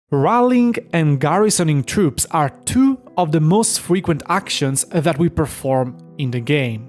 Rallying and garrisoning troops are two of the most frequent actions that we perform in the game.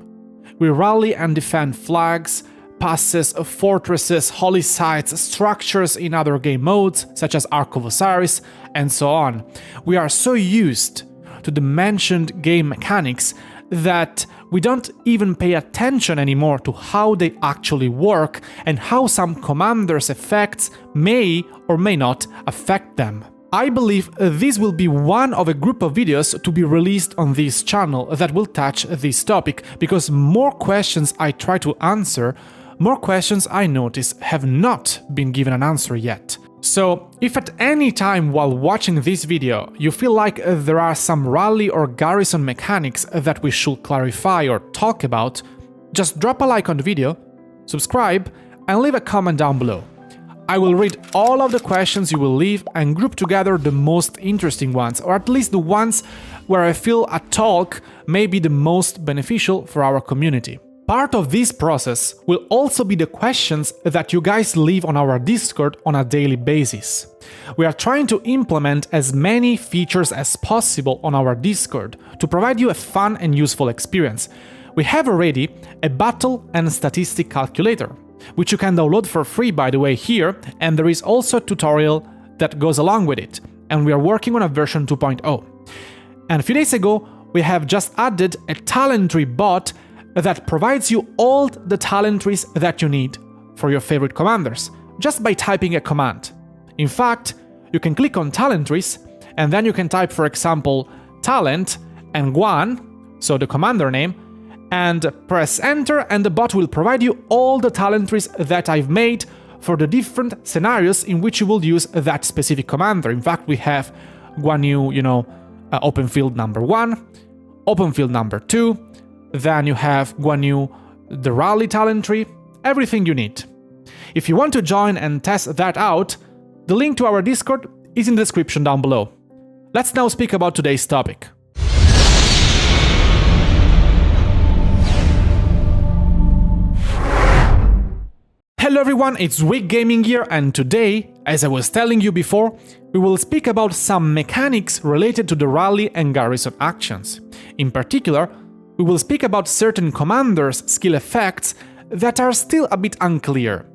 We rally and defend flags, passes, fortresses, holy sites, structures in other game modes, such as Ark of Osiris, and so on. We are so used to the mentioned game mechanics that we don't even pay attention anymore to how they actually work and how some commanders' effects may or may not affect them. I believe this will be one of a group of videos to be released on this channel that will touch this topic, because more questions I try to answer, more questions I notice have not been given an answer yet. So, if at any time while watching this video you feel like there are some rally or garrison mechanics that we should clarify or talk about, just drop a like on the video, subscribe, and leave a comment down below. I will read all of the questions you will leave and group together the most interesting ones, or at least the ones where I feel a talk may be the most beneficial for our community. Part of this process will also be the questions that you guys leave on our Discord on a daily basis. We are trying to implement as many features as possible on our Discord to provide you a fun and useful experience. We have already a battle and statistic calculator, which you can download for free by the way here, and there is also a tutorial that goes along with it, and we are working on a version 2.0. And a few days ago, we have just added a talent tree bot that provides you all the talent trees that you need for your favorite commanders, just by typing a command. In fact, you can click on talent trees, and then you can type, for example, talent and Guan, so the commander name, and press enter, and the bot will provide you all the talent trees that I've made for the different scenarios in which you will use that specific commander. In fact, we have Guan Yu, open field number 1, open field number 2, then you have Guan Yu, the rally talent tree, everything you need. If you want to join and test that out, the link to our Discord is in the description down below. Let's now speak about today's topic. Hello everyone, it's Wick Gaming here, and today, as I was telling you before, we will speak about some mechanics related to the rally and garrison actions. In particular, we will speak about certain commanders' skill effects that are still a bit unclear.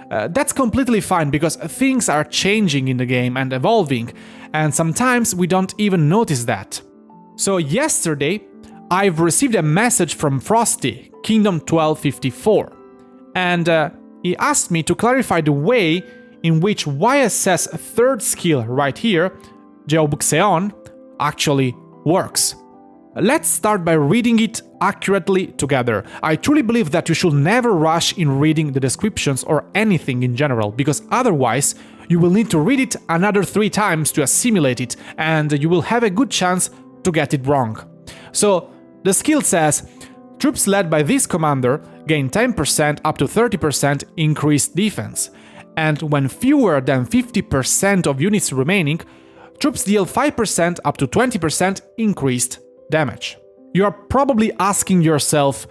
That's completely fine, because things are changing in the game and evolving, and sometimes we don't even notice that. So yesterday, I've received a message from Frosty, Kingdom 1254, and he asked me to clarify the way in which YSS third skill right here, Geobuxeon, actually works. Let's start by reading it accurately together. I truly believe that you should never rush in reading the descriptions or anything in general, because otherwise you will need to read it another 3 times to assimilate it, and you will have a good chance to get it wrong. So, the skill says, troops led by this commander gain 10% up to 30% increased defense, and when fewer than 50% of units remaining, troops deal 5% up to 20% increased damage. You are probably asking yourself,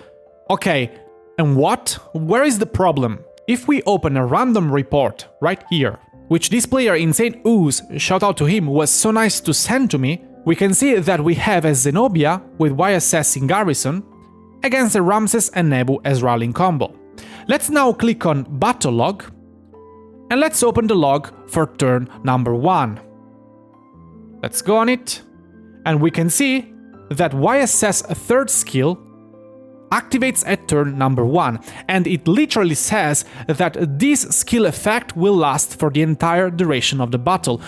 okay, and what? Where is the problem? If we open a random report right here, which this player Insane Ooze, shout out to him, was so nice to send to me, we can see that we have a Zenobia with YSS in garrison against a Ramses and Nebu as rallying combo. Let's now click on battle log, and let's open the log for turn number 1. Let's go on it, and we can see that YSS third skill activates at turn number 1, and it literally says that this skill effect will last for the entire duration of the battle.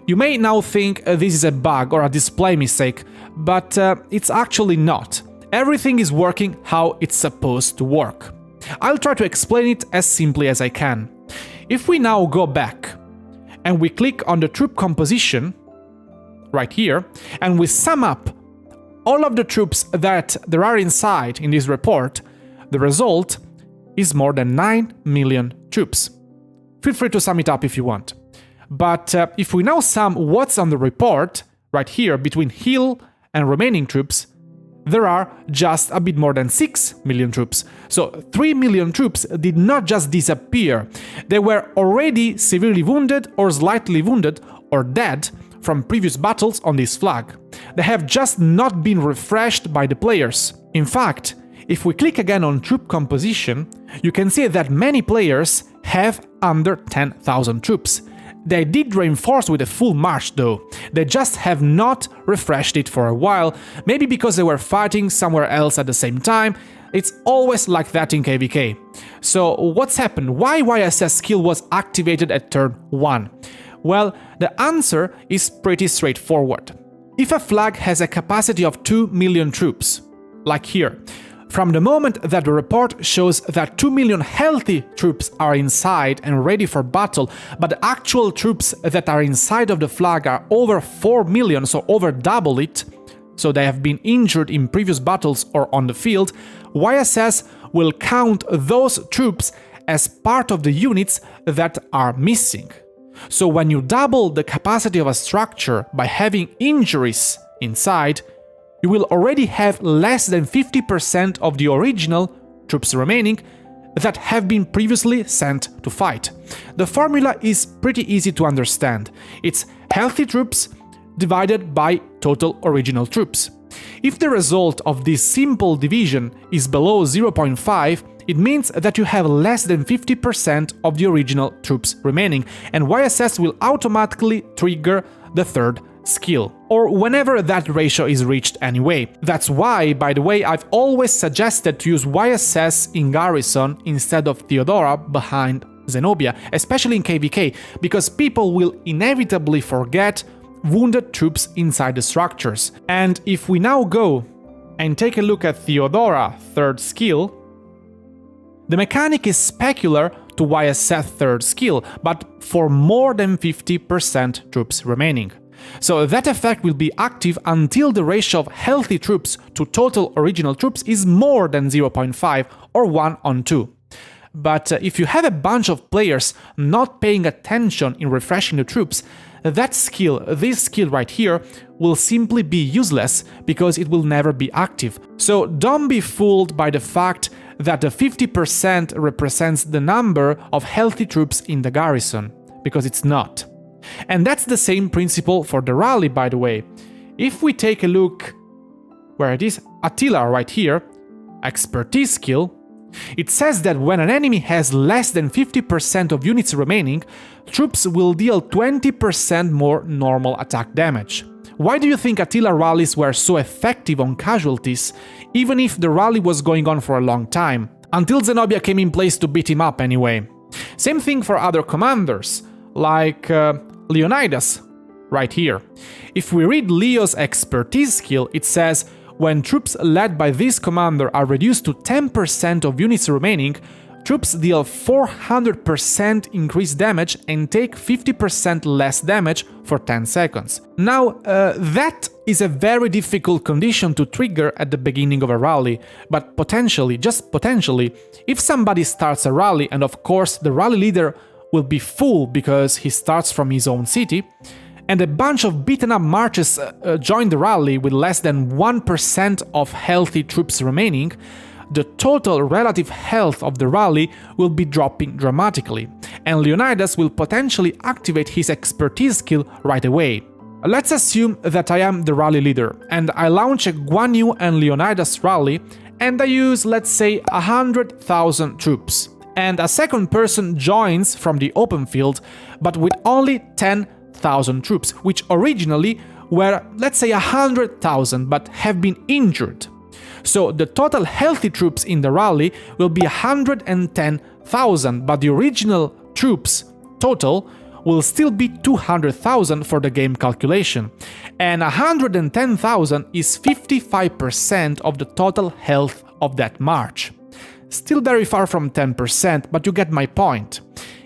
You may now think this is a bug or a display mistake, but it's actually not. Everything is working how it's supposed to work. I'll try to explain it as simply as I can. If we now go back and we click on the troop composition right here, and we sum up all of the troops that there are inside in this report, the result is more than 9 million troops. Feel free to sum it up if you want. But if we now sum what's on the report, right here, between heal and remaining troops, there are just a bit more than 6 million troops. So 3 million troops did not just disappear. They were already severely wounded or slightly wounded, or dead from previous battles on this flag. They have just not been refreshed by the players. In fact, if we click again on troop composition, you can see that many players have under 10,000 troops. They did reinforce with a full march though, they just have not refreshed it for a while, maybe because they were fighting somewhere else at the same time. It's always like that in KvK. So what's happened? Why YSS skill was activated at turn 1? Well, the answer is pretty straightforward. If a flag has a capacity of 2 million troops, like here, from the moment that the report shows that 2 million healthy troops are inside and ready for battle, but the actual troops that are inside of the flag are over 4 million, so over double it, so they have been injured in previous battles or on the field, YSS will count those troops as part of the units that are missing. So when you double the capacity of a structure by having injuries inside, you will already have less than 50% of the original troops remaining that have been previously sent to fight. The formula is pretty easy to understand. It's healthy troops divided by total original troops. If the result of this simple division is below 0.5, it means that you have less than 50% of the original troops remaining, and YSS will automatically trigger the third skill, or whenever that ratio is reached anyway. That's why, by the way, I've always suggested to use YSS in Garrison instead of Theodora behind Zenobia, especially in KvK, because people will inevitably forget wounded troops inside the structures. And if we now go and take a look at Theodora third skill, the mechanic is specular to YSS third skill, but for more than 50% troops remaining. So that effect will be active until the ratio of healthy troops to total original troops is more than 0.5 or 1:2. But if you have a bunch of players not paying attention in refreshing the troops, that skill, this skill right here, will simply be useless because it will never be active. So don't be fooled by the fact that the 50% represents the number of healthy troops in the garrison, because it's not. And that's the same principle for the rally, by the way. If we take a look where it is, Attila right here, expertise skill, it says that when an enemy has less than 50% of units remaining, troops will deal 20% more normal attack damage. Why do you think Attila rallies were so effective on casualties, even if the rally was going on for a long time? Until Zenobia came in place to beat him up anyway. Same thing for other commanders, like Leonidas, right here. If we read Leo's expertise skill, it says, when troops led by this commander are reduced to 10% of units remaining, troops deal 400% increased damage and take 50% less damage for 10 seconds. Now, that is a very difficult condition to trigger at the beginning of a rally, but potentially, just potentially, if somebody starts a rally, and of course the rally leader will be full because he starts from his own city, and a bunch of beaten up marches join the rally with less than 1% of healthy troops remaining, the total relative health of the rally will be dropping dramatically, and Leonidas will potentially activate his expertise skill right away. Let's assume that I am the rally leader, and I launch a Guan Yu and Leonidas rally, and I use, let's say, 100,000 troops, and a second person joins from the open field, but with only 10,000 troops, which originally were, let's say, 100,000, but have been injured. So the total healthy troops in the rally will be 110,000, but the original troops total will still be 200,000 for the game calculation. And 110,000 is 55% of the total health of that march. Still very far from 10%, but you get my point.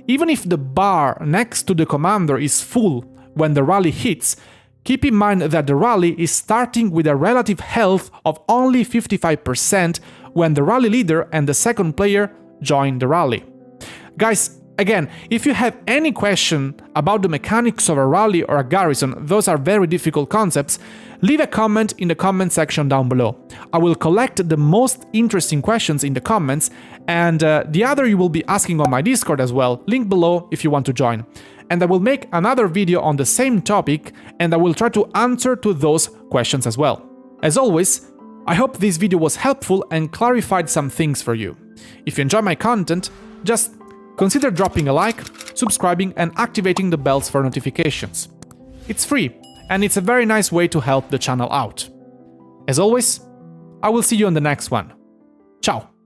Even if the bar next to the commander is full when the rally hits, keep in mind that the rally is starting with a relative health of only 55% when the rally leader and the second player join the rally. Guys, again, if you have any question about the mechanics of a rally or a garrison, those are very difficult concepts, leave a comment in the comment section down below. I will collect the most interesting questions in the comments, and the other you will be asking on my Discord as well, link below if you want to join. and I will make another video on the same topic, and I will try to answer to those questions as well. As always, I hope this video was helpful and clarified some things for you. If you enjoy my content, just consider dropping a like, subscribing and activating the bells for notifications. It's free, and it's a very nice way to help the channel out. As always, I will see you on the next one. Ciao!